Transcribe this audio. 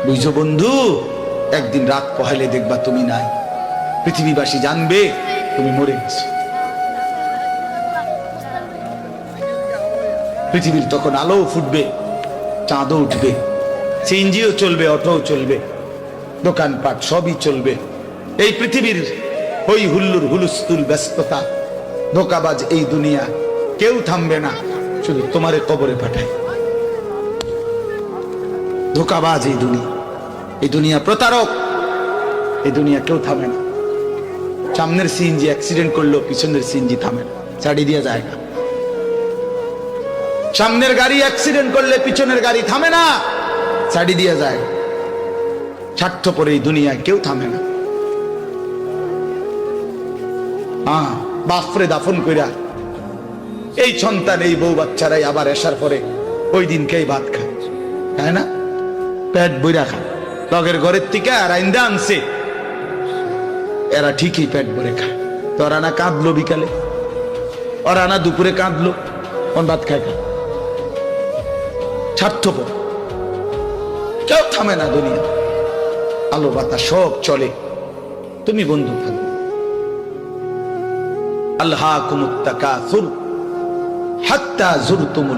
বুঝছো বন্ধু, একদিন রাত পোহাইলে দেখবা তুমি নাই, পৃথিবীবাসী জানবে তুমি মরে গেছো। পৃথিবীর তখন আলো ফুটবে, চাঁদও উঠবে, সিএনজিও চলবে, অটোও চলবে, দোকানপাট সবই চলবে। এই পৃথিবীর হই হুল্লুর হুলুস্থুল ব্যস্ততা, ধোকাবাজ এই দুনিয়া, কেউ থামবে না, শুধু তোমারে কবরে পাঠায়। ধোকাবাজ এই দুনিয়া, এই দুনিয়া প্রতারক, এই দুনিয়া কেউ থামে না। সামনের সিএনজি অ্যাক্সিডেন্ট করলো, পিছনের সিএনজি থামে না, ছাড়ি দিয়ে যায় না। সামনের গাড়ি অ্যাক্সিডেন্ট করলে পিছনের গাড়ি থামে না, ছাড়ি দিয়ে যায়। স্বার্থপর এই দুনিয়ায় কেউ থামে না। বাপরে দাফন কইরা এই সন্তান, এই বউ বাচ্চারাই আবার আসার পরে ওই দিনকেই ভাত খায়, তাই না? পেট বইরা খায়, লগের ঘরের থেকে আর আইন্দা আনছে, এরা ঠিকই পেট ভরে খায়। তো ওরা না কাঁদলো বিকালে, ওরা না দুপুরে কাঁদলো, কোন ভাত খায় খায়। স্বার্থপর, কেউ থামে না দুনিয়া, আলো বাতাস সব চলে, তুমি বন্ধু থাকবে। আল্লাহকুমুত তাকাসুর হাত্তা যুরতুমুল